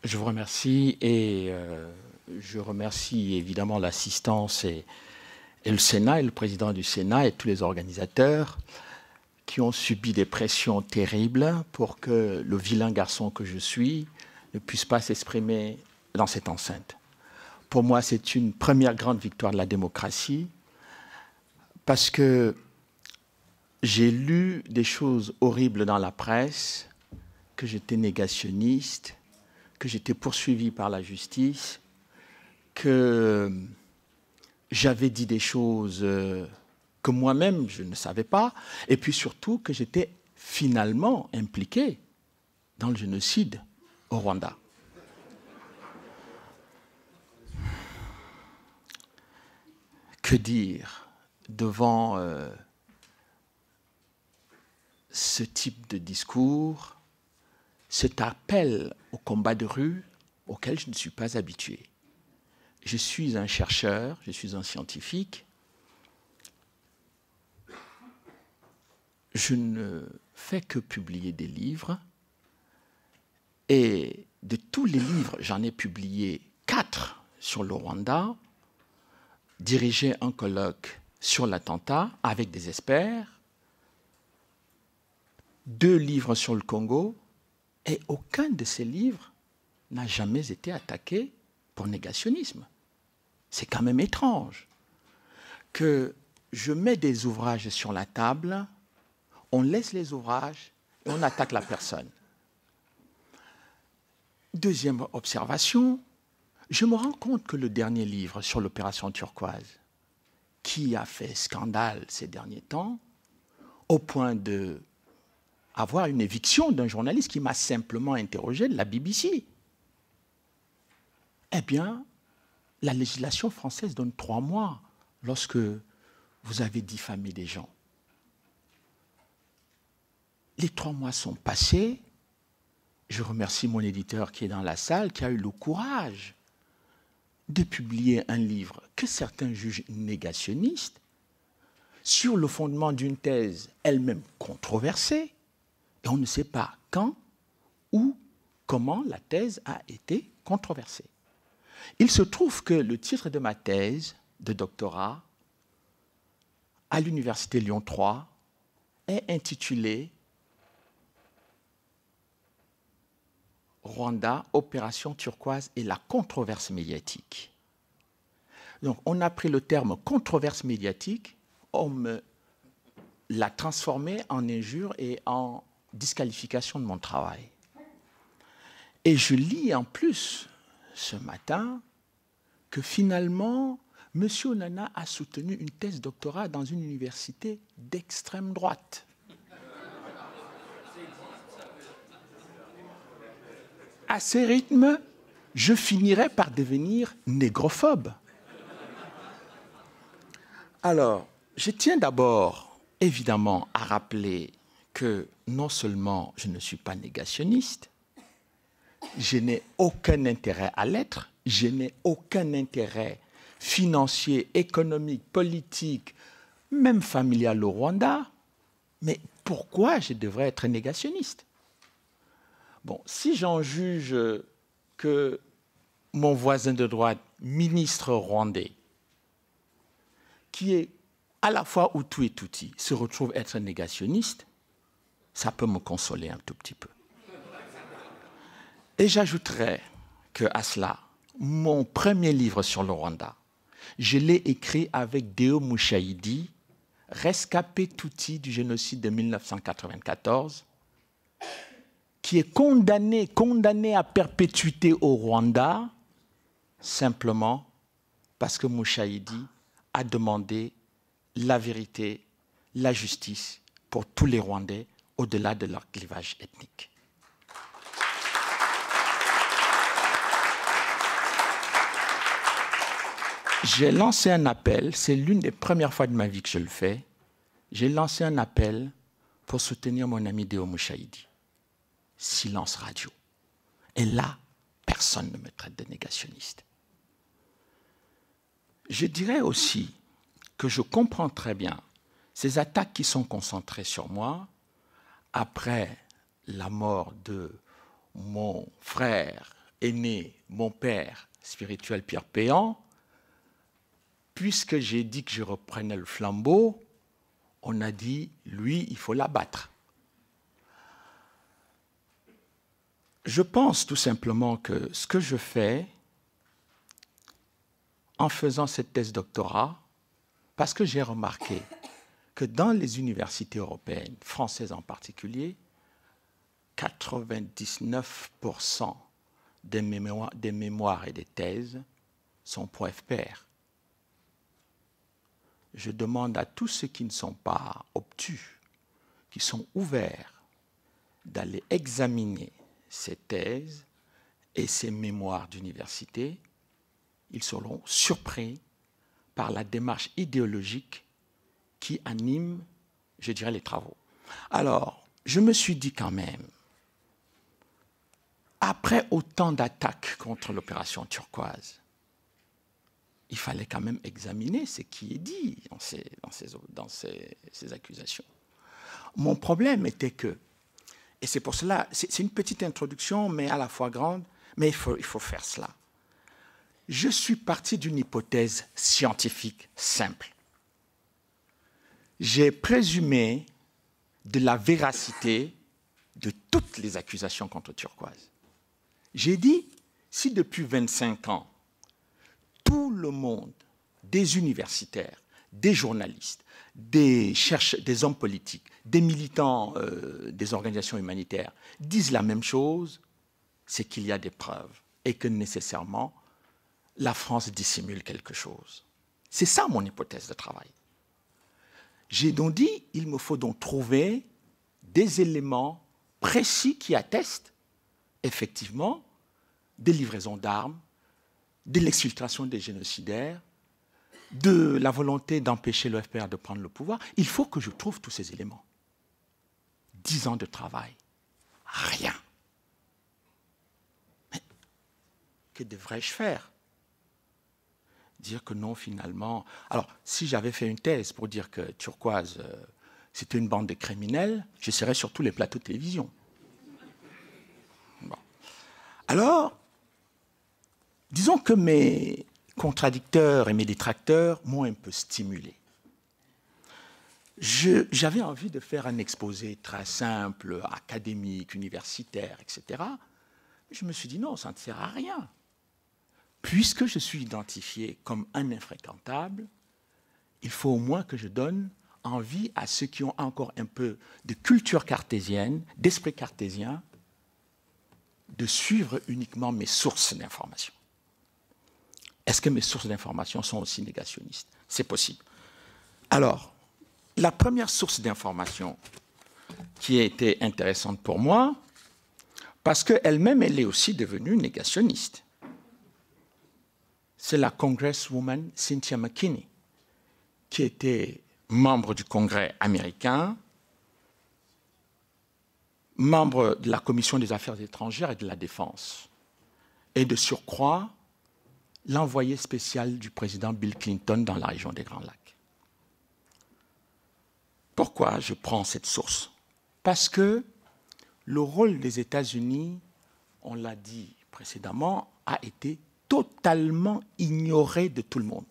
Je vous remercie et je remercie évidemment l'assistance et le Sénat et le président du Sénat et tous les organisateurs qui ont subi des pressions terribles pour que le vilain garçon que je suis ne puisse pas s'exprimer dans cette enceinte. Pour moi, c'est une première grande victoire de la démocratie parce que j'ai lu des choses horribles dans la presse, que j'étais négationniste, que j'étais poursuivi par la justice, que j'avais dit des choses que moi-même je ne savais pas, et puis surtout que j'étais finalement impliqué dans le génocide au Rwanda. Que dire devant ce type de discours, cet appel au combat de rue auquel je ne suis pas habitué? Je suis un chercheur, je suis un scientifique. Je ne fais que publier des livres. Et de tous les livres, j'en ai publié 4 sur le Rwanda, dirigé un colloque sur l'attentat avec des experts, 2 livres sur le Congo, et aucun de ces livres n'a jamais été attaqué pour négationnisme. C'est quand même étrange que je mets des ouvrages sur la table, on laisse les ouvrages et on attaque la personne. Deuxième observation, je me rends compte que le dernier livre sur l'opération turquoise, qui a fait scandale ces derniers temps, au point d'avoir une éviction d'un journaliste qui m'a simplement interrogé de la BBC, eh bien, la législation française donne 3 mois lorsque vous avez diffamé des gens. Les 3 mois sont passés. Je remercie mon éditeur qui est dans la salle, qui a eu le courage de publier un livre que certains jugent négationniste, sur le fondement d'une thèse elle-même controversée, et on ne sait pas quand ou comment la thèse a été controversée. Il se trouve que le titre de ma thèse de doctorat à l'Université Lyon 3 est intitulé Rwanda, opération turquoise et la controverse médiatique. Donc, on a pris le terme controverse médiatique, on me l'a transformé en injure et en disqualification de mon travail. Et je lis en plus ce matin que finalement, M. Onana a soutenu une thèse doctorat dans une université d'extrême droite. À ces rythmes, je finirai par devenir négrophobe. Alors, je tiens d'abord, évidemment, à rappeler que non seulement je ne suis pas négationniste, je n'ai aucun intérêt à l'être, je n'ai aucun intérêt financier, économique, politique, même familial au Rwanda, mais pourquoi je devrais être négationniste? Bon, si j'en juge que mon voisin de droite, ministre rwandais, qui est à la fois Hutu et Tutsi, se retrouve être négationniste, ça peut me consoler un tout petit peu. Et j'ajouterais qu'à cela, mon premier livre sur le Rwanda, je l'ai écrit avec Deo Mushayidi, rescapé Tutsi du génocide de 1994, qui est condamné à perpétuité au Rwanda, simplement parce que Mushayidi a demandé la vérité, la justice pour tous les Rwandais au-delà de leur clivage ethnique. J'ai lancé un appel, c'est l'une des premières fois de ma vie que je le fais, j'ai lancé un appel pour soutenir mon ami Deo Mushayidi. Silence radio. Et là, personne ne me traite de négationniste. Je dirais aussi que je comprends très bien ces attaques qui sont concentrées sur moi après la mort de mon frère est né mon père spirituel Pierre Péan, puisque j'ai dit que je reprenais le flambeau, on a dit, lui, il faut l'abattre. Je pense tout simplement que ce que je fais en faisant cette thèse doctorat, parce que j'ai remarqué que dans les universités européennes, françaises en particulier, 99% des mémoires et des thèses sont pro FPR. Je demande à tous ceux qui ne sont pas obtus, qui sont ouverts, d'aller examiner ces thèses et ces mémoires d'université. Ils seront surpris par la démarche idéologique qui anime, je dirais, les travaux. Alors, je me suis dit quand même, après autant d'attaques contre l'opération turquoise, il fallait quand même examiner ce qui est dit dans ces accusations. Mon problème était que, et c'est pour cela, c'est une petite introduction, mais à la fois grande, mais il faut faire cela. Je suis parti d'une hypothèse scientifique simple. J'ai présumé de la véracité de toutes les accusations contre Turquoise. J'ai dit, si depuis 25 ans, tout le monde, des universitaires, des journalistes, des hommes politiques, des militants des organisations humanitaires disent la même chose, c'est qu'il y a des preuves et que nécessairement la France dissimule quelque chose. C'est ça mon hypothèse de travail. J'ai donc dit, il me faut donc trouver des éléments précis qui attestent effectivement des livraisons d'armes, de l'exfiltration des génocidaires, de la volonté d'empêcher le FPR de prendre le pouvoir. Il faut que je trouve tous ces éléments. 10 ans de travail, rien. Mais que devrais-je faire? Dire que non, finalement... Alors, si j'avais fait une thèse pour dire que Turquoise, c'était une bande de criminels, je serais sur tous les plateaux de télévision. Bon. Alors, disons que mes contradicteurs et mes détracteurs m'ont un peu stimulé. J'avais envie de faire un exposé très simple, académique, universitaire, etc. Je me suis dit non, ça ne sert à rien. Puisque je suis identifié comme un infréquentable, il faut au moins que je donne envie à ceux qui ont encore un peu de culture cartésienne, d'esprit cartésien, de suivre uniquement mes sources d'information. Est-ce que mes sources d'information sont aussi négationnistes? C'est possible. Alors, la première source d'information qui a été intéressante pour moi, parce qu'elle-même, elle est aussi devenue négationniste, c'est la congresswoman Cynthia McKinney, qui était membre du Congrès américain, membre de la Commission des Affaires étrangères et de la Défense, et de surcroît, l'envoyé spécial du président Bill Clinton dans la région des Grands Lacs. Pourquoi je prends cette source? Parce que le rôle des États-Unis, on l'a dit précédemment, a été totalement ignoré de tout le monde.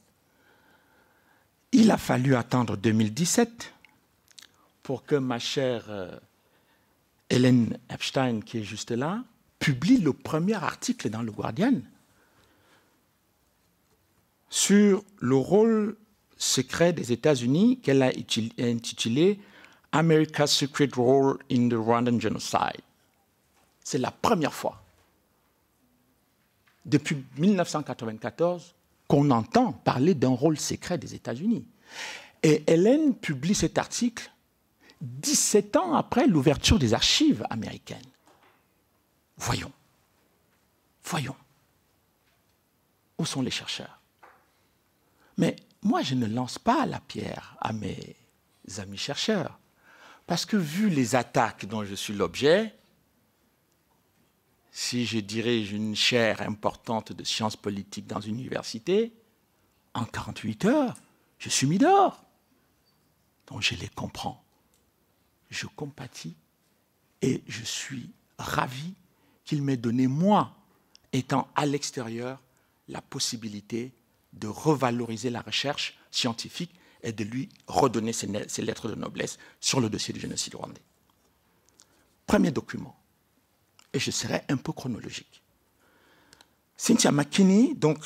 Il a fallu attendre 2017 pour que ma chère Hélène Epstein, qui est juste là, publie le premier article dans le Guardian sur le rôle secret des États-Unis qu'elle a intitulé « America's Secret Role in the Rwandan Genocide ». C'est la première fois depuis 1994 qu'on entend parler d'un rôle secret des États-Unis. Et Hélène publie cet article 17 ans après l'ouverture des archives américaines. Voyons. Où sont les chercheurs? Mais moi, je ne lance pas la pierre à mes amis chercheurs, parce que vu les attaques dont je suis l'objet, si je dirige une chaire importante de sciences politiques dans une université, en 48 heures, je suis mis dehors. Donc je les comprends. Je compatis et je suis ravi qu'il m'ait donné, moi, étant à l'extérieur la possibilité de revaloriser la recherche scientifique et de lui redonner ses lettres de noblesse sur le dossier du génocide rwandais. Premier document, et je serai un peu chronologique. Cynthia McKinney, donc,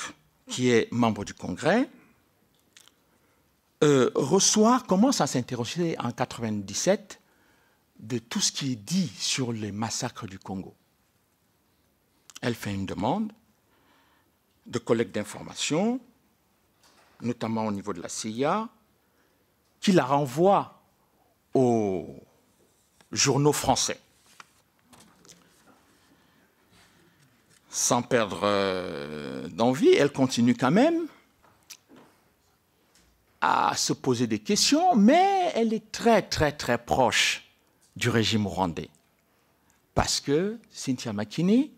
qui est membre du Congrès, commence à s'interroger en 1997 de tout ce qui est dit sur les massacres du Congo. Elle fait une demande de collecte d'informations, notamment au niveau de la CIA, qui la renvoie aux journaux français. Sans perdre d'envie, elle continue quand même à se poser des questions, mais elle est très, très, très proche du régime rwandais. Parce que Cynthia McKinney,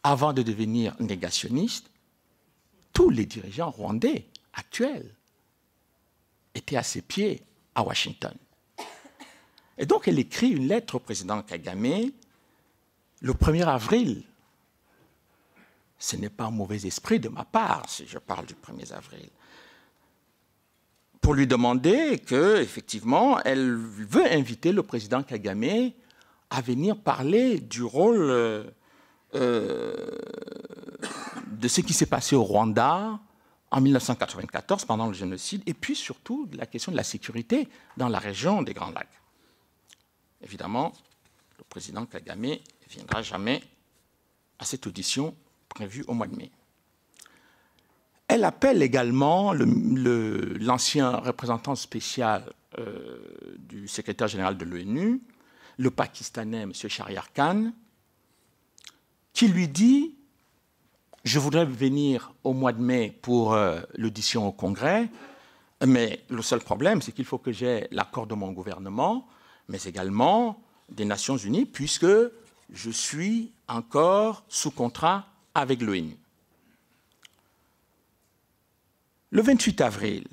avant de devenir négationniste, tous les dirigeants rwandais actuels étaient à ses pieds à Washington. Et donc, elle écrit une lettre au président Kagame le 1er avril. Ce n'est pas un mauvais esprit de ma part si je parle du 1er avril. Pour lui demander que, effectivement, elle veut inviter le président Kagame à venir parler du rôle de ce qui s'est passé au Rwanda en 1994 pendant le génocide, et puis surtout de la question de la sécurité dans la région des Grands Lacs. Évidemment, le président Kagame ne viendra jamais à cette audition prévue au mois de mai. Elle appelle également l'ancien représentant spécial du secrétaire général de l'ONU, le Pakistanais M. Shahryar Khan, qui lui dit « Je voudrais venir au mois de mai pour l'audition au Congrès, mais le seul problème, c'est qu'il faut que j'aie l'accord de mon gouvernement, mais également des Nations Unies, puisque je suis encore sous contrat avec l'ONU. » Le 28 avril,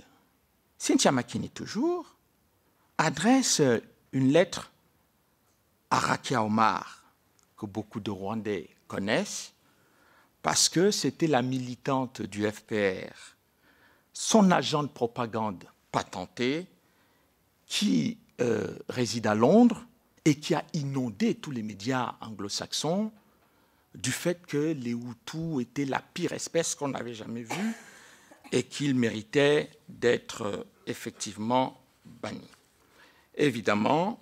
Cynthia McKinney, toujours, adresse une lettre à Rakia Omar, que beaucoup de Rwandais connaissent, parce que c'était la militante du FPR, son agent de propagande patenté, qui réside à Londres et qui a inondé tous les médias anglo-saxons du fait que les Hutus étaient la pire espèce qu'on n'avait jamais vue et qu'ils méritaient d'être effectivement bannis. Évidemment,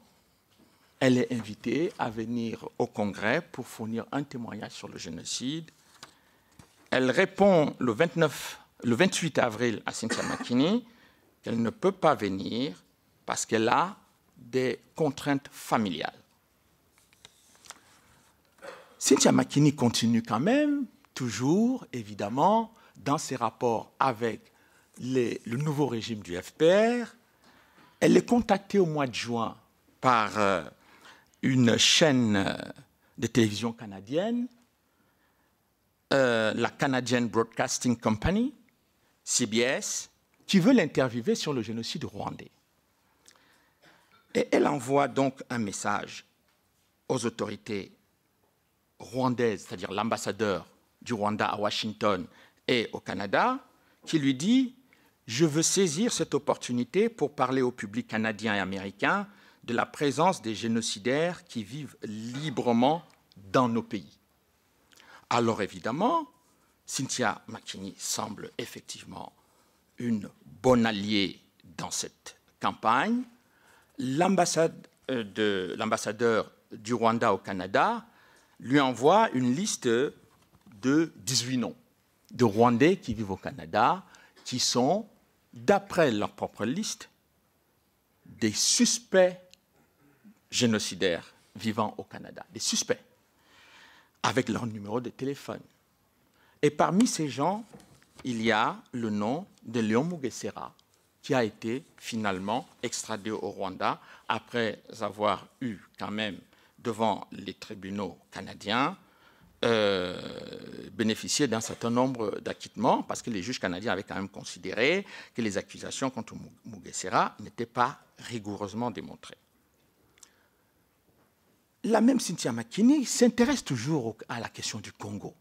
elle est invitée à venir au Congrès pour fournir un témoignage sur le génocide. Elle répond le 28 avril à Cynthia McKinney qu'elle ne peut pas venir parce qu'elle a des contraintes familiales. Cynthia McKinney continue quand même, toujours, évidemment, dans ses rapports avec le nouveau régime du FPR. Elle est contactée au mois de juin par une chaîne de télévision canadienne, la Canadian Broadcasting Company, CBS, qui veut l'interviewer sur le génocide rwandais. Et elle envoie donc un message aux autorités rwandaises, c'est-à-dire l'ambassadeur du Rwanda à Washington et au Canada, qui lui dit « Je veux saisir cette opportunité pour parler au public canadien et américain de la présence des génocidaires qui vivent librement dans nos pays. » Alors évidemment, Cynthia McKinney semble effectivement une bonne alliée dans cette campagne. L'ambassadeur du Rwanda au Canada lui envoie une liste de 18 noms de Rwandais qui vivent au Canada, qui sont, d'après leur propre liste, des suspects génocidaires vivant au Canada, des suspects, avec leur numéro de téléphone. Et parmi ces gens, il y a le nom de Léon Mugesera, qui a été finalement extradé au Rwanda après avoir eu quand même devant les tribunaux canadiens bénéficié d'un certain nombre d'acquittements parce que les juges canadiens avaient quand même considéré que les accusations contre Mugesera n'étaient pas rigoureusement démontrées. La même Cynthia McKinney s'intéresse toujours à la question du Congo.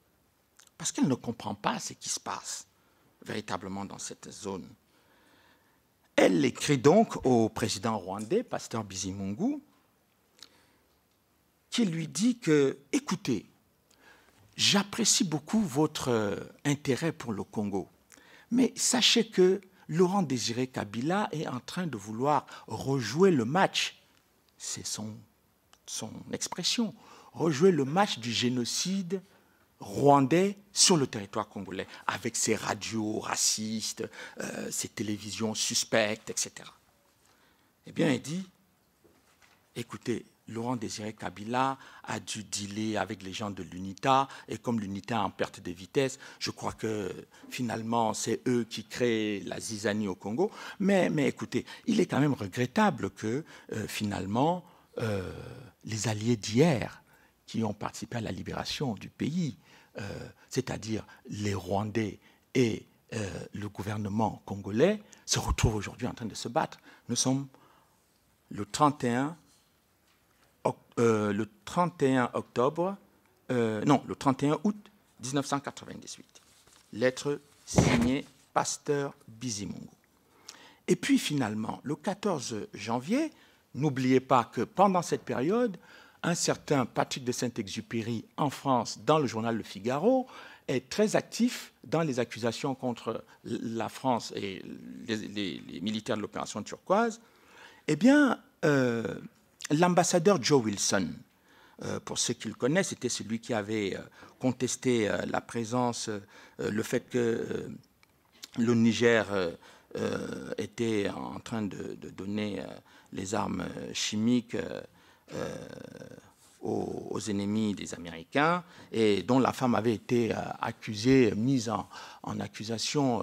parce qu'elle ne comprend pas ce qui se passe véritablement dans cette zone. Elle écrit donc au président rwandais, Pasteur Bizimungu, qui lui dit que, écoutez, j'apprécie beaucoup votre intérêt pour le Congo, mais sachez que Laurent Désiré Kabila est en train de vouloir rejouer le match, c'est son expression, rejouer le match du génocide rwandais sur le territoire congolais, avec ses radios racistes, ses télévisions suspectes, etc. Eh bien, il dit, écoutez, Laurent Désiré Kabila a dû dealer avec les gens de l'UNITA, et comme l'UNITA est en perte de vitesse, je crois que finalement c'est eux qui créent la zizanie au Congo. Mais écoutez, il est quand même regrettable que finalement les alliés d'hier qui ont participé à la libération du pays, c'est-à-dire les Rwandais et le gouvernement congolais, se retrouvent aujourd'hui en train de se battre. Nous sommes le 31 août 1998. Lettre signée Pasteur Bizimungu. Et puis finalement, le 14 janvier, n'oubliez pas que pendant cette période, un certain Patrick de Saint-Exupéry en France, dans le journal Le Figaro, est très actif dans les accusations contre la France et les militaires de l'opération turquoise. Eh bien, l'ambassadeur Joe Wilson, pour ceux qui le connaissent, c'était celui qui avait contesté la présence, le fait que le Niger était en train de donner les armes chimiques aux ennemis des Américains, et dont la femme avait été accusée, mise en accusation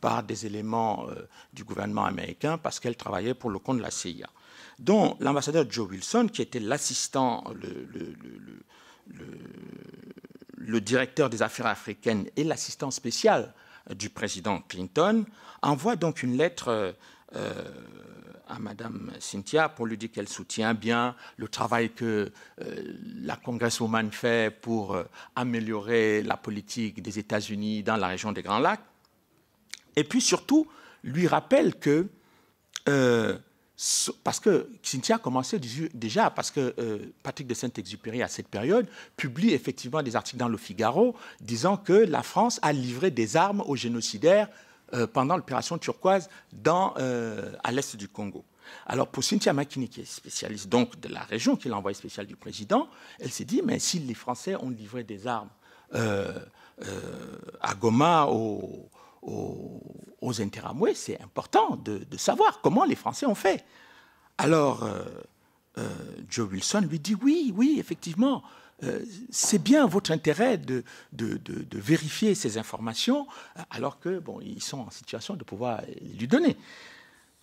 par des éléments du gouvernement américain parce qu'elle travaillait pour le compte de la CIA. Dont l'ambassadeur Joe Wilson, qui était l'assistant, le directeur des affaires africaines et l'assistant spécial du président Clinton, envoie donc une lettre à Madame Cynthia pour lui dire qu'elle soutient bien le travail que la Congresswoman fait pour améliorer la politique des États-Unis dans la région des Grands Lacs. Et puis surtout, lui rappelle que parce que Cynthia commençait déjà, parce que Patrick de Saint-Exupéry, à cette période, publie effectivement des articles dans Le Figaro disant que la France a livré des armes aux génocidaires pendant l'opération turquoise à l'est du Congo. Alors pour Cynthia Makini, qui est spécialiste donc de la région, qui est l'envoyé spécial du président, elle s'est dit, mais si les Français ont livré des armes à Goma aux Interamwe, c'est important de savoir comment les Français ont fait. Alors, Joe Wilson lui dit, oui, effectivement, c'est bien votre intérêt de vérifier ces informations, alors que, bon, ils sont en situation de pouvoir lui donner.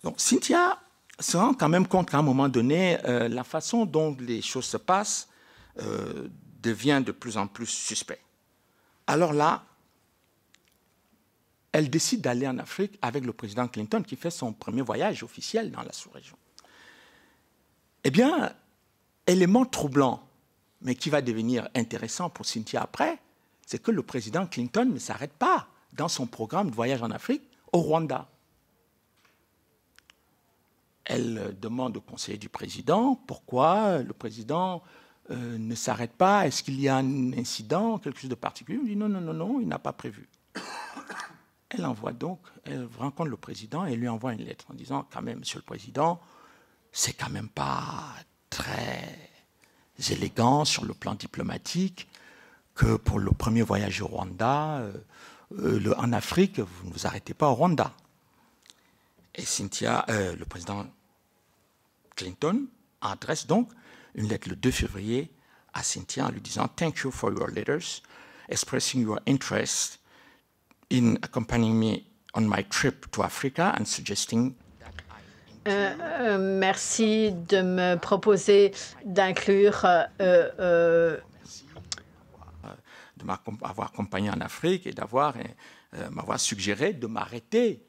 Donc, Cynthia se rend quand même compte qu'à un moment donné, la façon dont les choses se passent devient de plus en plus suspect. Alors là, elle décide d'aller en Afrique avec le président Clinton, qui fait son premier voyage officiel dans la sous-région. Eh bien, élément troublant, mais qui va devenir intéressant pour Cynthia après, c'est que le président Clinton ne s'arrête pas dans son programme de voyage en Afrique au Rwanda. Elle demande au conseiller du président pourquoi le président ne s'arrête pas, est-ce qu'il y a un incident, quelque chose de particulier? Il dit non, il n'a pas prévu. Elle rencontre le président et lui envoie une lettre en disant, quand même, Monsieur le Président, c'est quand même pas très élégant sur le plan diplomatique que pour le premier voyage au Rwanda, en Afrique, vous ne vous arrêtez pas au Rwanda. Et le président Clinton adresse donc une lettre le 2 février à Cynthia en lui disant « Thank you for your letters, expressing your interest in accompanying me on my trip to Africa and suggesting that merci de me proposer d'inclure de m'avoir accompagné en Afrique et d'avoir m'avoir suggéré de m'arrêter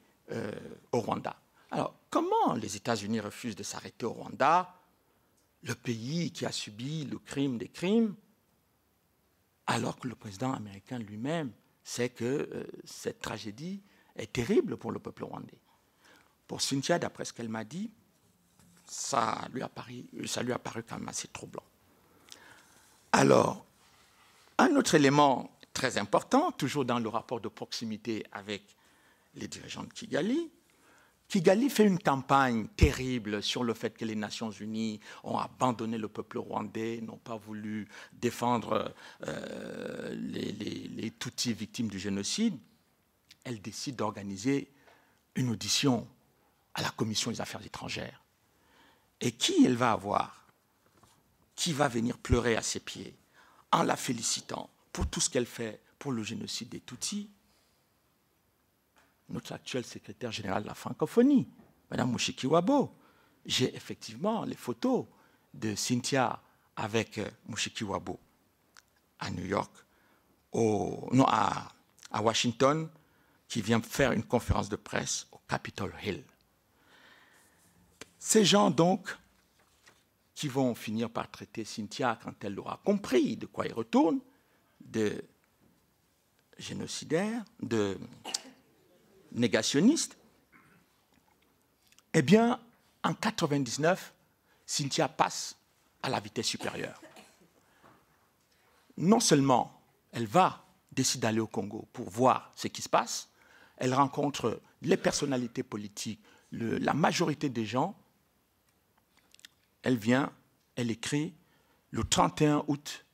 au Rwanda. » Alors, comment les États-Unis refusent de s'arrêter au Rwanda, le pays qui a subi le crime des crimes? alors que le président américain lui-même sait que cette tragédie est terrible pour le peuple rwandais. Pour Cynthia, d'après ce qu'elle m'a dit, ça lui a paru quand même assez troublant. Alors, un autre élément très important, toujours dans le rapport de proximité avec les dirigeants de Kigali, Kigali fait une campagne terrible sur le fait que les Nations Unies ont abandonné le peuple rwandais, n'ont pas voulu défendre les Tutsis victimes du génocide. Elle décide d'organiser une audition à la Commission des Affaires étrangères. Et qui elle va avoir? Qui va venir pleurer à ses pieds en la félicitant pour tout ce qu'elle fait pour le génocide des Tutsis? Notre actuel secrétaire général de la francophonie, Mme Mushikiwabo. J'ai effectivement les photos de Cynthia avec Mushikiwabo à New York, à Washington, qui vient faire une conférence de presse au Capitol Hill. Ces gens, donc, qui vont finir par traiter Cynthia, quand elle aura compris de quoi il retourne, de génocidaire, de négationniste, eh bien, en 1999, Cynthia passe à la vitesse supérieure. Non seulement elle va décider d'aller au Congo pour voir ce qui se passe, elle rencontre les personnalités politiques, la majorité des gens. Elle vient, elle écrit le 31 août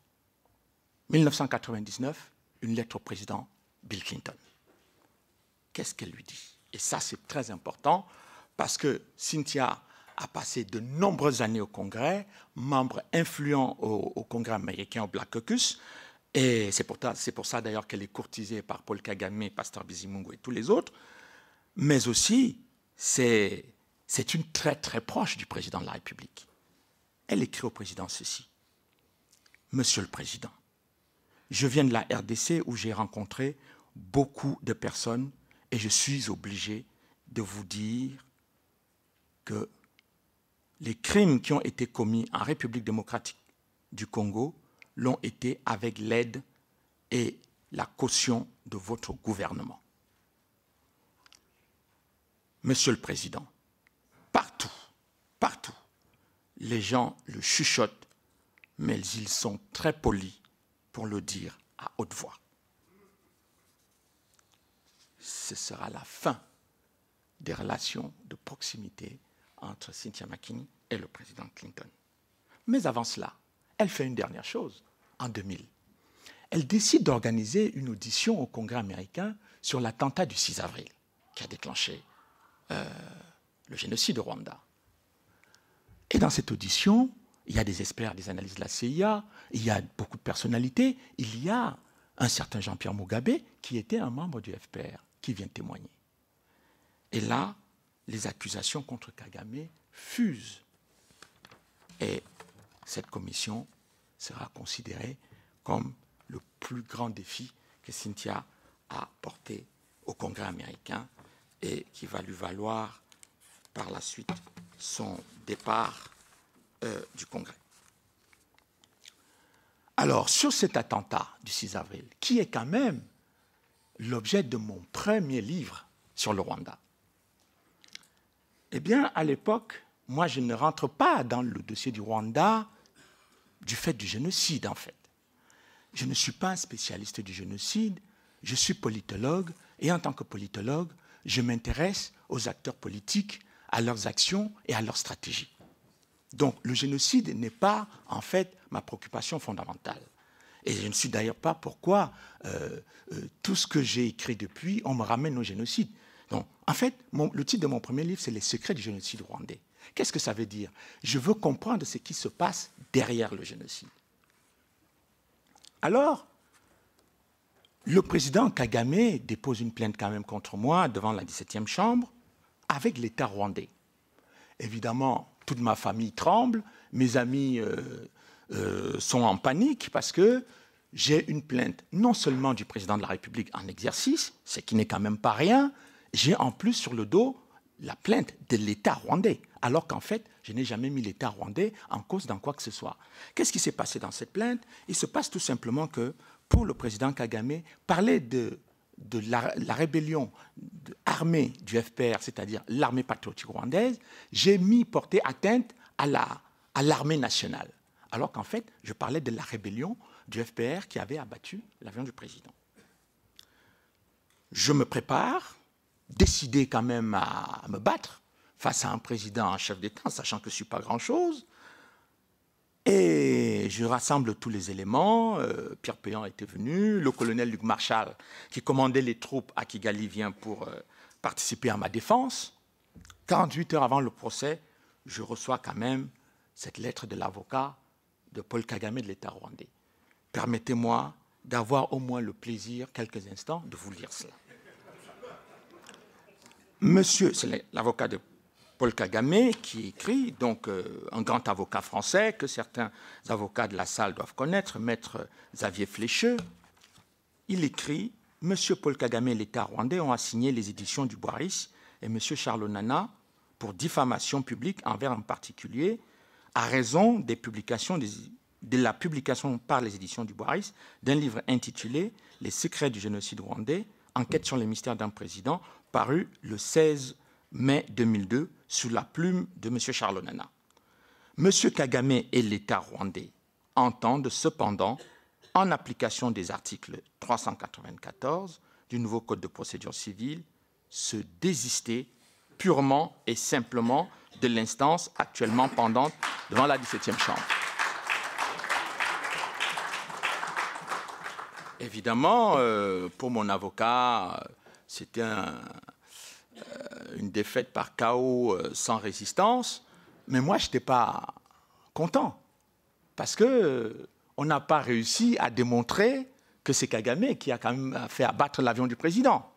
1999 une lettre au président Bill Clinton. Qu'est-ce qu'elle lui dit? Et ça, c'est très important parce que Cynthia a passé de nombreuses années au Congrès, membre influent au Congrès américain, au Black Caucus, et c'est pour ça d'ailleurs qu'elle est courtisée par Paul Kagame, Pasteur Bizimungu et tous les autres, mais aussi, c'est une très très proche du président de la République. Elle écrit au président ceci. Monsieur le Président, je viens de la RDC où j'ai rencontré beaucoup de personnes et je suis obligé de vous dire que les crimes qui ont été commis en République démocratique du Congo l'ont été avec l'aide et la caution de votre gouvernement. Monsieur le Président, partout, les gens le chuchotent, mais ils sont très polis pour le dire à haute voix. Ce sera la fin des relations de proximité entre Cynthia McKinney et le président Clinton. Mais avant cela, elle fait une dernière chose, en 2000. Elle décide d'organiser une audition au Congrès américain sur l'attentat du 6 avril, qui a déclenché le génocide au Rwanda. Et dans cette audition, il y a des experts, des analystes de la CIA, il y a beaucoup de personnalités, il y a un certain Jean-Pierre Mugabe, qui était un membre du FPR, qui vient témoigner. Et là, les accusations contre Kagame fusent. Et cette commission sera considérée comme le plus grand défi que Cynthia a porté au Congrès américain et qui va lui valoir par la suite son départ du Congrès. Alors, sur cet attentat du 6 avril, qui est quand même l'objet de mon premier livre sur le Rwanda, eh bien, à l'époque, moi, je ne rentre pas dans le dossier du Rwanda du fait du génocide, en fait. Je ne suis pas un spécialiste du génocide, je suis politologue, et en tant que politologue, je m'intéresse aux acteurs politiques, à leurs actions et à leurs stratégies. Donc, le génocide n'est pas, en fait, ma préoccupation fondamentale. Et je ne suis d'ailleurs pas pourquoi tout ce que j'ai écrit depuis, on me ramène au génocide. Donc, en fait, le titre de mon premier livre, c'est « Les secrets du génocide rwandais ». Qu'est-ce que ça veut dire? Je veux comprendre ce qui se passe derrière le génocide. Alors, le président Kagame dépose une plainte quand même contre moi devant la 17e chambre avec l'État rwandais. Évidemment, toute ma famille tremble, mes amis sont en panique parce que j'ai une plainte non seulement du président de la République en exercice, ce qui n'est quand même pas rien, j'ai en plus sur le dos la plainte de l'État rwandais, alors qu'en fait, Je n'ai jamais mis l'État rwandais en cause dans quoi que ce soit. Qu'est-ce qui s'est passé dans cette plainte? Il se passe tout simplement que, pour le président Kagame, parler de la rébellion armée du FPR, c'est-à-dire l'armée patriotique rwandaise, j'ai mis porter atteinte à l'armée nationale. Alors qu'en fait, je parlais de la rébellion du FPR qui avait abattu l'avion du président. Je me prépare, décidé quand même à me battre face à un président, un chef d'État, sachant que je ne suis pas grand-chose. Et je rassemble tous les éléments. Pierre Péan était venu, le colonel Luc Marshall, qui commandait les troupes à Kigali, vient pour participer à ma défense. 48 heures avant le procès, je reçois quand même cette lettre de l'avocat de Paul Kagame de l'État rwandais. Permettez-moi d'avoir au moins le plaisir, quelques instants, de vous lire cela. Monsieur, c'est l'avocat de Paul Kagame qui écrit, donc un grand avocat français que certains avocats de la salle doivent connaître, maître Xavier Flécheux. Il écrit « Monsieur Paul Kagame et l'État rwandais ont assigné les éditions du Boiris et Monsieur Charles Onana pour diffamation publique envers un particulier à raison des publications de la publication par les éditions du Boiris d'un livre intitulé « Les secrets du génocide rwandais, enquête sur les mystères d'un président » paru le 16 mai 2002 sous la plume de M. Charles Onana. M. Kagame et l'État rwandais entendent cependant, en application des articles 394 du nouveau Code de procédure civile, se désister purement et simplement de l'instance actuellement pendante devant la 17e Chambre. Évidemment, pour mon avocat, c'était une défaite par chaos sans résistance, mais moi, je n'étais pas content, parce qu'on n'a pas réussi à démontrer que c'est Kagame qui a quand même fait abattre l'avion du président.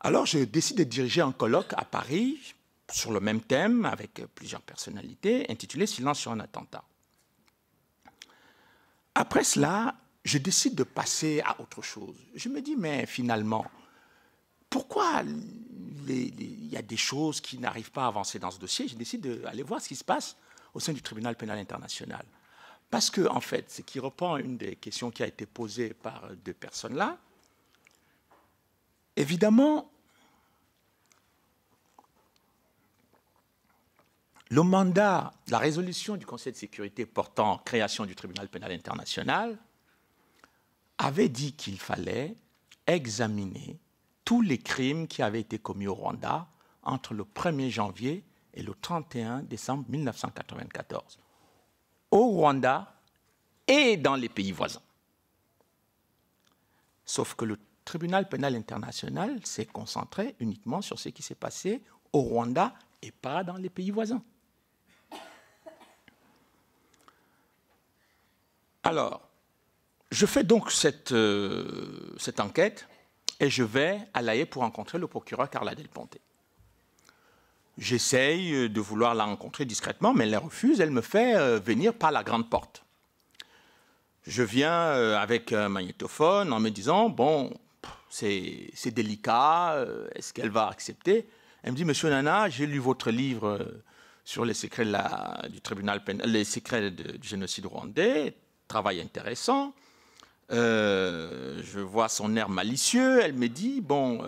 Alors, je décide de diriger un colloque à Paris, sur le même thème, avec plusieurs personnalités, intitulé « Silence sur un attentat ». Après cela, je décide de passer à autre chose. Je me dis, mais finalement, pourquoi il y a des choses qui n'arrivent pas à avancer dans ce dossier? Je décide d'aller voir ce qui se passe au sein du tribunal pénal international. Parce que, en fait, ce qui reprend une des questions qui a été posée par deux personnes-là, évidemment, le mandat, la résolution du Conseil de sécurité portant création du tribunal pénal international avait dit qu'il fallait examiner tous les crimes qui avaient été commis au Rwanda entre le 1er janvier et le 31 décembre 1994, au Rwanda et dans les pays voisins. Sauf que le tribunal pénal international s'est concentré uniquement sur ce qui s'est passé au Rwanda et pas dans les pays voisins. Alors, je fais donc cette enquête et je vais à La Haye pour rencontrer le procureur Carla Del Ponte. J'essaye de vouloir la rencontrer discrètement, mais elle refuse. Elle me fait venir par la grande porte. Je viens avec un magnétophone en me disant, bon, c'est délicat, est-ce qu'elle va accepter? Elle me dit, Monsieur Onana, j'ai lu votre livre sur les secrets du tribunal pénal, les secrets du génocide rwandais, travail intéressant. Je vois son air malicieux. Elle me dit, bon,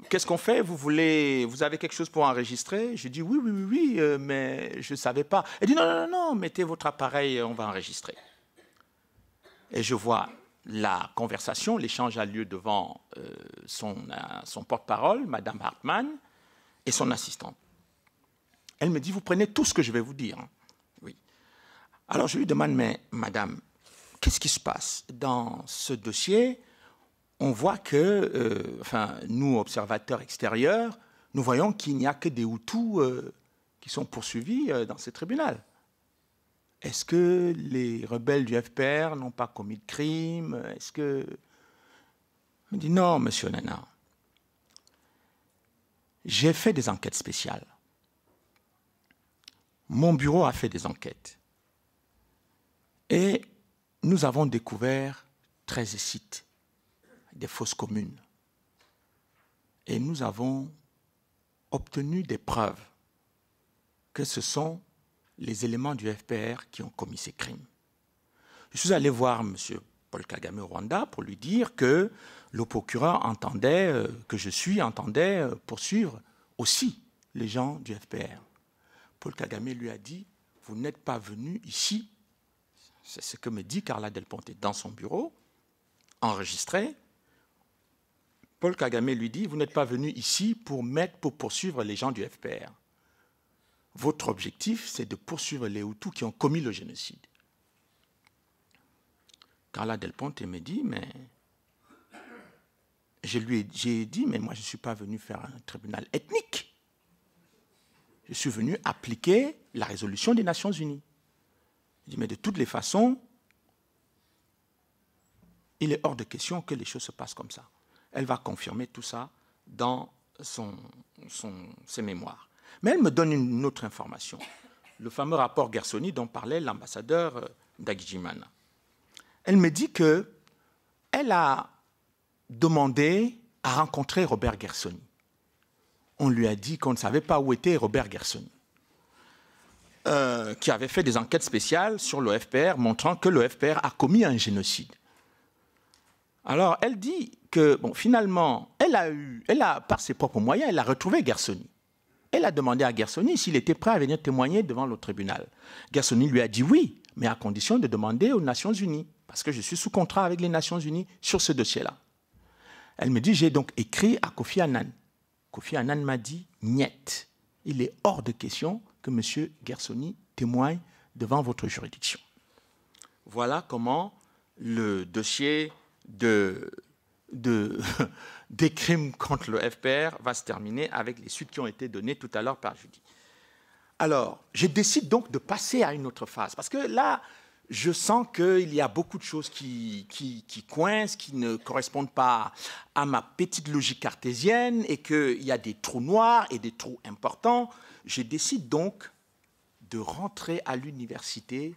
qu'est-ce qu'on fait? Vous avez quelque chose pour enregistrer? Je dis, oui, mais je ne savais pas. Elle dit, non, mettez votre appareil, on va enregistrer. Et je vois la conversation, l'échange a lieu devant son porte-parole, Madame Hartmann, et son assistante. Elle me dit, vous prenez tout ce que je vais vous dire. Oui. Alors je lui demande, mais Madame, qu'est-ce qui se passe? Dans ce dossier, on voit que, nous, observateurs extérieurs, nous voyons qu'il n'y a que des Hutus qui sont poursuivis dans ce tribunal. Est-ce que les rebelles du FPR n'ont pas commis de crime? Est-ce que... Il me dit, non, Monsieur Onana, j'ai fait des enquêtes spéciales. Mon bureau a fait des enquêtes. Et nous avons découvert 13 sites, des fosses communes. Et nous avons obtenu des preuves que ce sont les éléments du FPR qui ont commis ces crimes. Je suis allé voir M. Paul Kagame au Rwanda pour lui dire que le procureur entendait poursuivre aussi les gens du FPR. Paul Kagame lui a dit, vous n'êtes pas venu ici, c'est ce que me dit Carla Del Ponte dans son bureau, enregistré. Paul Kagame lui dit, vous n'êtes pas venu ici pour poursuivre les gens du FPR. Votre objectif, c'est de poursuivre les Hutus qui ont commis le génocide. Carla Del Ponte me dit, mais j'ai dit, mais moi je ne suis pas venu faire un tribunal ethnique. Je suis venu appliquer la résolution des Nations Unies. Je dis, mais de toutes les façons, il est hors de question que les choses se passent comme ça. Elle va confirmer tout ça dans ses mémoires. Mais elle me donne une autre information. Le fameux rapport Gersony dont parlait l'ambassadeur Ndagijimana. Elle me dit qu'elle a demandé à rencontrer Robert Gersony. On lui a dit qu'on ne savait pas où était Robert Gersony, qui avait fait des enquêtes spéciales sur le FPR, montrant que le FPR a commis un génocide. Alors, elle dit que, bon, finalement, elle a, par ses propres moyens, elle a retrouvé Gersony. Elle a demandé à Gersony s'il était prêt à venir témoigner devant le tribunal. Gersony lui a dit oui, mais à condition de demander aux Nations Unies, parce que je suis sous contrat avec les Nations Unies sur ce dossier-là. Elle me dit, j'ai donc écrit à Kofi Annan. Kofi Annan m'a dit, niet, il est hors de question que M. Gersony témoigne devant votre juridiction. Voilà comment le dossier des crimes contre le FPR va se terminer avec les suites qui ont été données tout à l'heure par Judy. Alors, je décide donc de passer à une autre phase, parce que là, je sens qu'il y a beaucoup de choses qui coincent, qui ne correspondent pas à ma petite logique cartésienne, et qu'il y a des trous noirs et des trous importants. Je décide donc de rentrer à l'université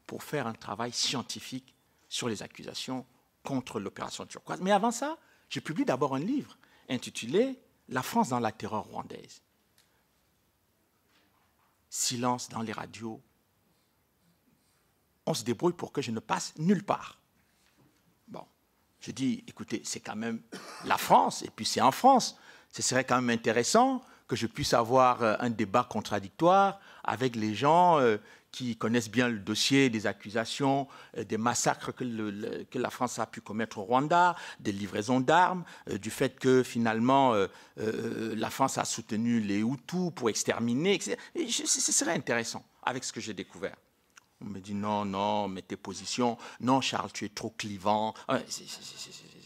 pour faire un travail scientifique sur les accusations contre l'opération turquoise. Mais avant ça, je publie d'abord un livre intitulé « La France dans la terreur rwandaise ». Silence dans les radios. On se débrouille pour que je ne passe nulle part. Bon, je dis, écoutez, c'est quand même la France, et puis c'est en France. Ce serait quand même intéressant que je puisse avoir un débat contradictoire avec les gens qui connaissent bien le dossier des accusations, des massacres que la France a pu commettre au Rwanda, des livraisons d'armes, du fait que finalement la France a soutenu les Hutus pour exterminer, etc. Ce serait intéressant avec ce que j'ai découvert. On me dit non, non, mais tes positions, non Charles, tu es trop clivant.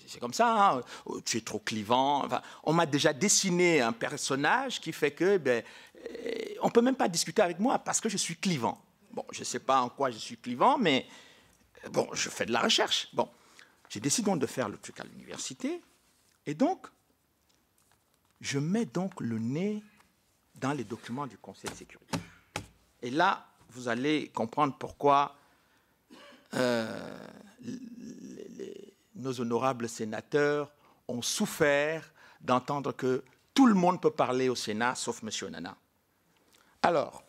C'est comme ça, hein, tu es trop clivant. Enfin, on m'a déjà dessiné un personnage qui fait que on ne peut même pas discuter avec moi parce que je suis clivant. Bon, je ne sais pas en quoi je suis clivant, mais bon, je fais de la recherche. Bon, j'ai décidé donc de faire le truc à l'université, et donc, je mets donc le nez dans les documents du Conseil de sécurité. Et là, vous allez comprendre pourquoi nos honorables sénateurs ont souffert d'entendre que tout le monde peut parler au Sénat, sauf M. Nana. Alors,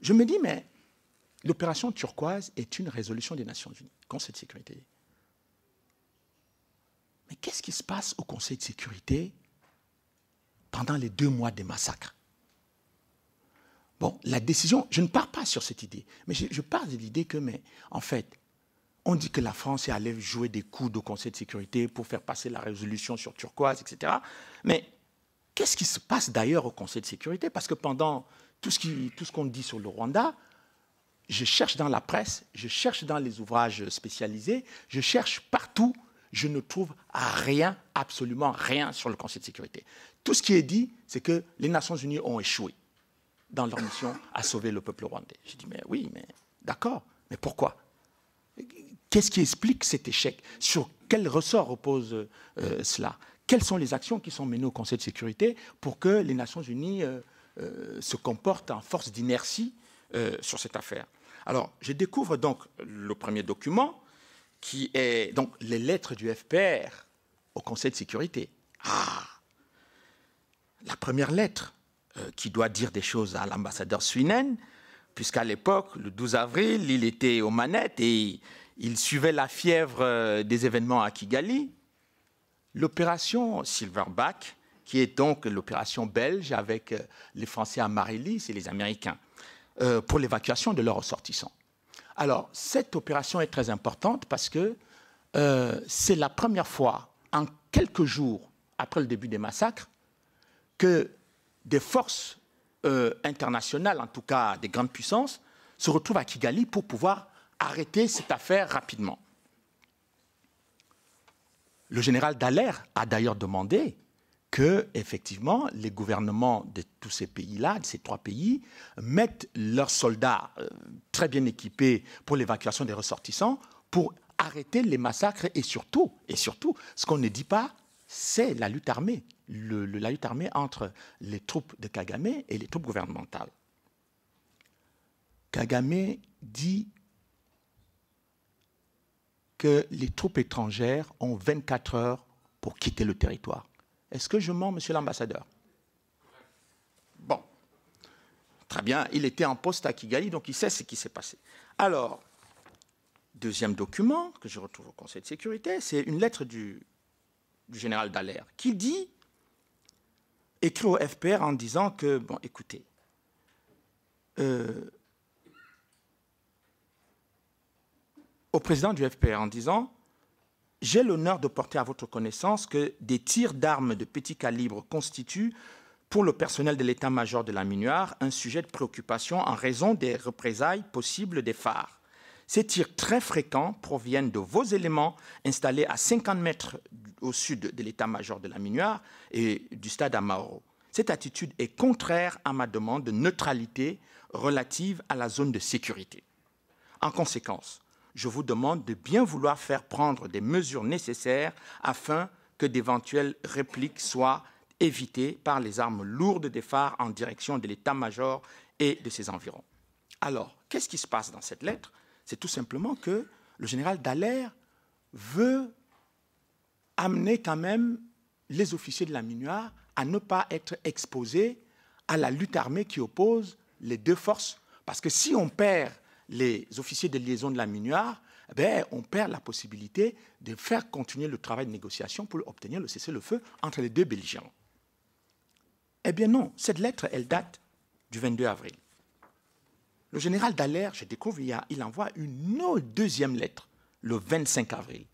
je me dis, mais l'opération turquoise est une résolution des Nations Unies, Conseil de sécurité. Mais qu'est-ce qui se passe au Conseil de sécurité pendant les 2 mois des massacres? Bon, la décision, je ne pars pas sur cette idée, mais je pars de l'idée que, mais en fait, on dit que la France est allée jouer des coudes au Conseil de sécurité pour faire passer la résolution sur turquoise, etc. Mais qu'est-ce qui se passe d'ailleurs au Conseil de sécurité? Parce que pendant tout ce qu'on dit sur le Rwanda, je cherche dans la presse, je cherche dans les ouvrages spécialisés, je cherche partout, je ne trouve rien, absolument rien sur le Conseil de sécurité. Tout ce qui est dit, c'est que les Nations Unies ont échoué dans leur mission à sauver le peuple rwandais. J'ai dit, mais oui, mais d'accord, mais pourquoi? Qu'est-ce qui explique cet échec? Sur quel ressort repose cela? Quelles sont les actions qui sont menées au Conseil de sécurité pour que les Nations Unies se comportent en force d'inertie sur cette affaire? Alors, je découvre donc le premier document, qui est donc les lettres du FPR au Conseil de sécurité. Ah! la première lettre qui doit dire des choses à l'ambassadeur Swinen, puisqu'à l'époque, le 12 avril, il était aux manettes et il suivait la fièvre des événements à Kigali. L'opération Silverback, qui est donc l'opération belge avec les Français à Marélis et les Américains, pour l'évacuation de leurs ressortissants. Alors, cette opération est très importante parce que c'est la première fois, en quelques jours après le début des massacres, que des forces internationales, en tout cas des grandes puissances, se retrouvent à Kigali pour pouvoir arrêter cette affaire rapidement. Le général Dallaire a d'ailleurs demandé que, effectivement, les gouvernements de tous ces pays-là, de ces 3 pays, mettent leurs soldats très bien équipés pour l'évacuation des ressortissants pour arrêter les massacres et surtout, ce qu'on ne dit pas, c'est la lutte armée, la lutte armée entre les troupes de Kagame et les troupes gouvernementales. Kagame dit que les troupes étrangères ont 24 heures pour quitter le territoire. Est-ce que je mens, monsieur l'ambassadeur? Bon. Très bien, il était en poste à Kigali, donc il sait ce qui s'est passé. Alors, deuxième document que je retrouve au Conseil de sécurité, c'est une lettre du général Dallaire qui dit, écrit au FPR en disant que, bon, écoutez, au président du FPR en disant « J'ai l'honneur de porter à votre connaissance que des tirs d'armes de petit calibre constituent, pour le personnel de l'état-major de la MINUAR, un sujet de préoccupation en raison des représailles possibles des phares. Ces tirs très fréquents proviennent de vos éléments installés à 50 mètres au sud de l'état-major de la MINUAR et du stade Amahoro. Cette attitude est contraire à ma demande de neutralité relative à la zone de sécurité. En conséquence, je vous demande de bien vouloir faire prendre des mesures nécessaires afin que d'éventuelles répliques soient évitées par les armes lourdes des phares en direction de l'état-major et de ses environs. » Alors, qu'est-ce qui se passe dans cette lettre? C'est tout simplement que le général Dallaire veut amener quand même les officiers de la MINUAR à ne pas être exposés à la lutte armée qui oppose les 2 forces. Parce que si on perd les officiers de liaison de la MINUAR, eh on perd la possibilité de faire continuer le travail de négociation pour obtenir le cessez-le-feu entre les 2 belligérants. Eh bien non, cette lettre, elle date du 22 avril. Le général Dallaire, je découvre, il envoie une deuxième lettre, le 25 avril.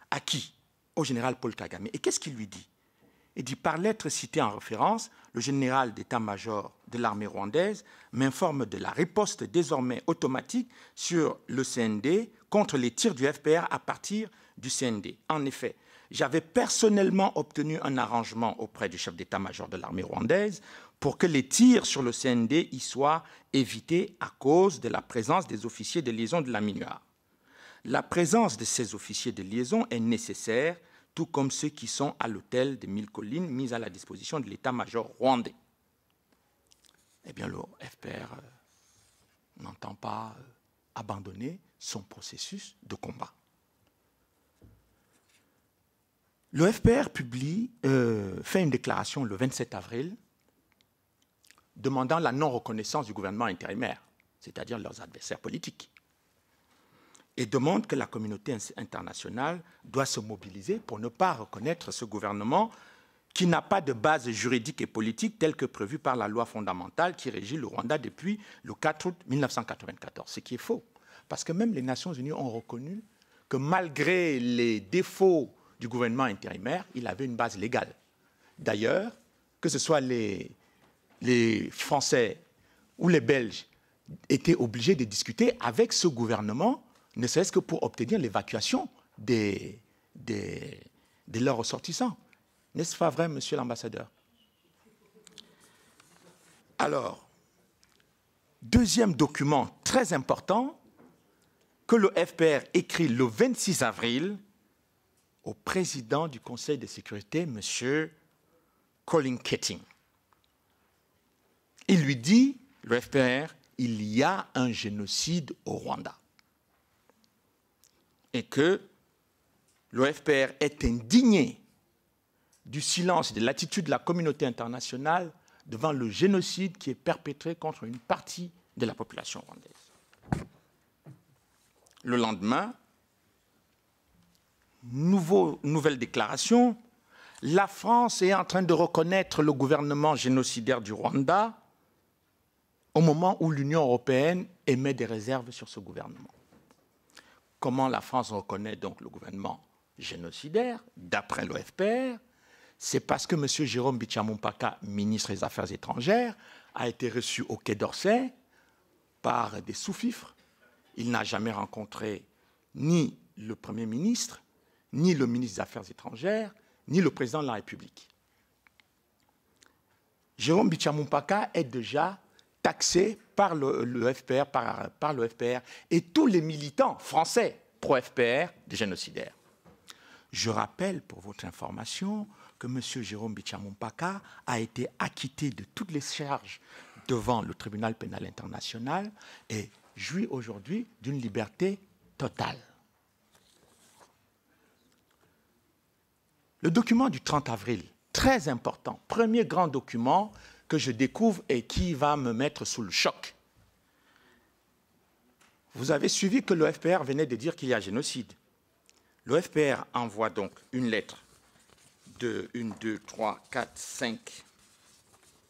À qui? Au général Paul Kagame. Et qu'est-ce qu'il lui dit? Il dit, par lettre citée en référence, le général d'état-major de l'armée rwandaise m'informe de la riposte désormais automatique sur le CND contre les tirs du FPR à partir du CND. En effet, j'avais personnellement obtenu un arrangement auprès du chef d'état-major de l'armée rwandaise pour que les tirs sur le CND y soient évités à cause de la présence des officiers de liaison de la MINUAR. La présence de ces officiers de liaison est nécessaire, tout comme ceux qui sont à l'hôtel de 1000 collines mis à la disposition de l'état-major rwandais. Eh bien, le FPR n'entend pas abandonner son processus de combat. Le FPR fait une déclaration le 27 avril demandant la non-reconnaissance du gouvernement intérimaire, c'est-à-dire leurs adversaires politiques, et demande que la communauté internationale doit se mobiliser pour ne pas reconnaître ce gouvernement qui n'a pas de base juridique et politique telle que prévue par la loi fondamentale qui régit le Rwanda depuis le 4 août 1994, ce qui est faux. Parce que même les Nations Unies ont reconnu que malgré les défauts du gouvernement intérimaire, il avait une base légale. D'ailleurs, que ce soit les Français ou les Belges étaient obligés de discuter avec ce gouvernement, ne serait-ce que pour obtenir l'évacuation de leurs ressortissants. N'est-ce pas vrai, monsieur l'ambassadeur? Alors, deuxième document très important que le FPR écrit le 26 avril au président du Conseil de sécurité, M. Colin Keating. Il lui dit, le FPR, il y a un génocide au Rwanda. Et que le FPR est indigné du silence et de l'attitude de la communauté internationale devant le génocide qui est perpétré contre une partie de la population rwandaise. Le lendemain, nouvelle déclaration, la France est en train de reconnaître le gouvernement génocidaire du Rwanda au moment où l'Union européenne émet des réserves sur ce gouvernement. Comment la France reconnaît donc le gouvernement génocidaire, d'après l'OFPR? C'est parce que M. Jérôme Bichamoun-Paka, ministre des Affaires étrangères, a été reçu au Quai d'Orsay par des sous-fifres. Il n'a jamais rencontré ni le Premier ministre, ni le ministre des Affaires étrangères, ni le président de la République. Jérôme Bichamoun-Paka est déjà taxé par le FPR, par le FPR et tous les militants français pro-FPR des génocidaires. Je rappelle, pour votre information, que M. Jérôme Bichamoun-Paka a été acquitté de toutes les charges devant le tribunal pénal international et jouit aujourd'hui d'une liberté totale. Le document du 30 avril, très important, premier grand document que je découvre et qui va me mettre sous le choc. Vous avez suivi que le FPR venait de dire qu'il y a génocide. Le FPR envoie donc une lettre de 1, 2, 3, 4, 5,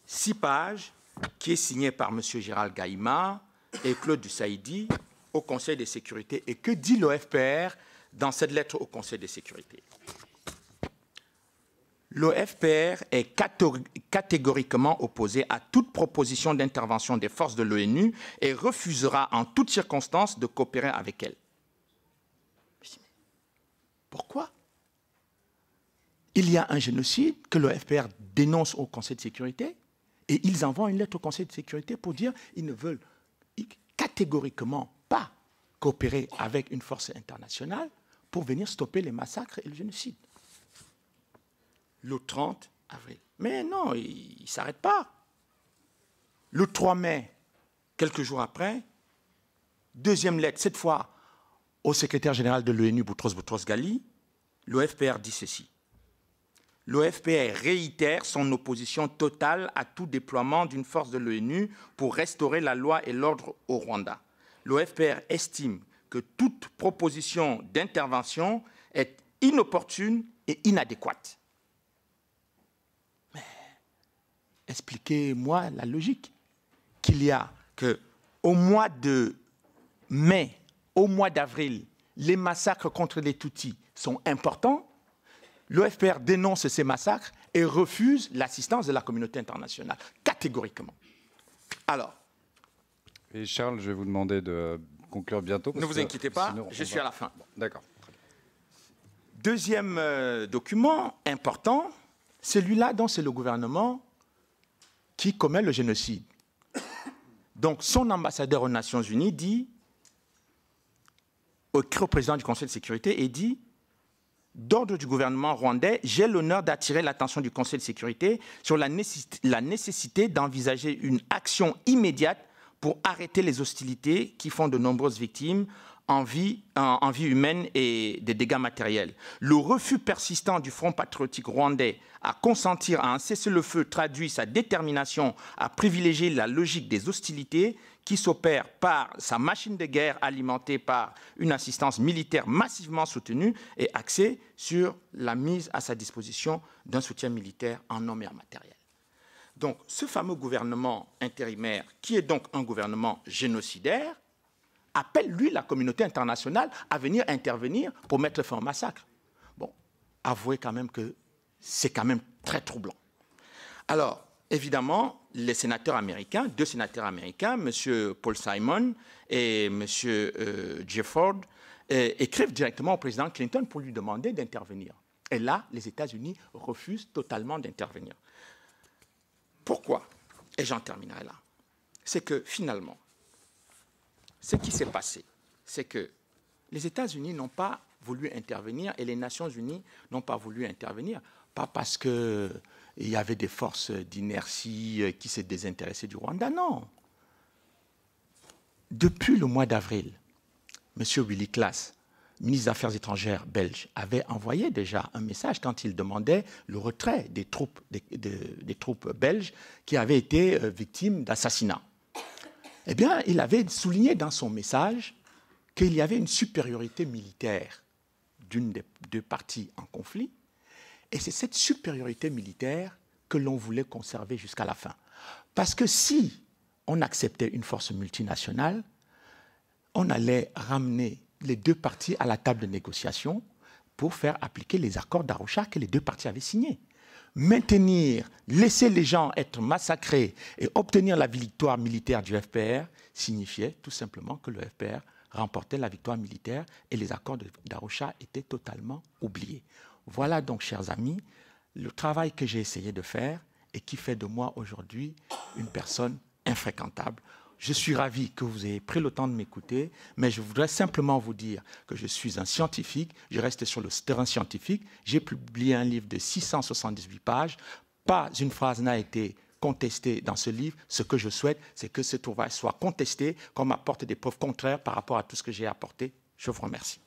6 pages qui est signée par M. Gérald Gaïma et Claude Dusaïdi au Conseil de sécurité. Et que dit le FPR dans cette lettre au Conseil de sécurité? Le FPR est catégoriquement opposé à toute proposition d'intervention des forces de l'ONU et refusera en toutes circonstances de coopérer avec elles. Pourquoi? Il y a un génocide que le FPR dénonce au Conseil de sécurité et ils envoient une lettre au Conseil de sécurité pour dire qu'ils ne veulent catégoriquement pas coopérer avec une force internationale pour venir stopper les massacres et le génocide. Le 30 avril. Mais non, il ne s'arrête pas. Le 3 mai, quelques jours après, deuxième lettre, cette fois au secrétaire général de l'ONU, Boutros Boutros-Ghali, le FPR dit ceci. Le FPR réitère son opposition totale à tout déploiement d'une force de l'ONU pour restaurer la loi et l'ordre au Rwanda. Le FPR estime que toute proposition d'intervention est inopportune et inadéquate. Mais expliquez-moi la logique qu'il y a qu'au mois de mai, au mois d'avril, les massacres contre les Tutsis sont importants. Le FPR dénonce ces massacres et refuse l'assistance de la communauté internationale, catégoriquement. Alors. Et Charles, je vais vous demander de conclure bientôt. Ne vous inquiétez pas, je suis à la fin. Bon, d'accord. Deuxième document important, celui-là dont c'est le gouvernement qui commet le génocide. Donc son ambassadeur aux Nations Unies dit, écrit au président du Conseil de sécurité et dit: d'ordre du gouvernement rwandais, j'ai l'honneur d'attirer l'attention du Conseil de sécurité sur la nécessité d'envisager une action immédiate pour arrêter les hostilités qui font de nombreuses victimes en vie humaine et des dégâts matériels. Le refus persistant du Front patriotique rwandais à consentir à un cessez-le-feu traduit sa détermination à privilégier la logique des hostilités qui s'opère par sa machine de guerre alimentée par une assistance militaire massivement soutenue et axée sur la mise à sa disposition d'un soutien militaire en hommes et en matériel. Donc, ce fameux gouvernement intérimaire, qui est donc un gouvernement génocidaire, appelle, lui, la communauté internationale à venir intervenir pour mettre fin au massacre. Bon, avouez quand même que c'est quand même très troublant. Alors, évidemment, les sénateurs américains, deux sénateurs américains, M. Paul Simon et M. Jeff Ford, écrivent directement au président Clinton pour lui demander d'intervenir. Et là, les États-Unis refusent totalement d'intervenir. Pourquoi? Et j'en terminerai là. C'est que finalement, ce qui s'est passé, c'est que les États-Unis n'ont pas voulu intervenir et les Nations Unies n'ont pas voulu intervenir. Pas parce qu'il y avait des forces d'inertie qui s'est désintéressées du Rwanda, non. Depuis le mois d'avril, M. Willy Klaas, ministre des Affaires étrangères belge, avait envoyé déjà un message quand il demandait le retrait des troupes belges qui avaient été victimes d'assassinats. Eh bien, il avait souligné dans son message qu'il y avait une supériorité militaire d'une des deux parties en conflit, et c'est cette supériorité militaire que l'on voulait conserver jusqu'à la fin. Parce que si on acceptait une force multinationale, on allait ramener les deux parties à la table de négociation pour faire appliquer les accords d'Arusha que les deux parties avaient signés. Maintenir, laisser les gens être massacrés et obtenir la victoire militaire du FPR signifiait tout simplement que le FPR remportait la victoire militaire et les accords d'Arusha étaient totalement oubliés. Voilà donc, chers amis, le travail que j'ai essayé de faire et qui fait de moi aujourd'hui une personne infréquentable. Je suis ravi que vous ayez pris le temps de m'écouter, mais je voudrais simplement vous dire que je suis un scientifique, je reste sur le terrain scientifique, j'ai publié un livre de 678 pages, pas une phrase n'a été contestée dans ce livre. Ce que je souhaite, c'est que ce travail soit contesté, qu'on m'apporte des preuves contraires par rapport à tout ce que j'ai apporté. Je vous remercie.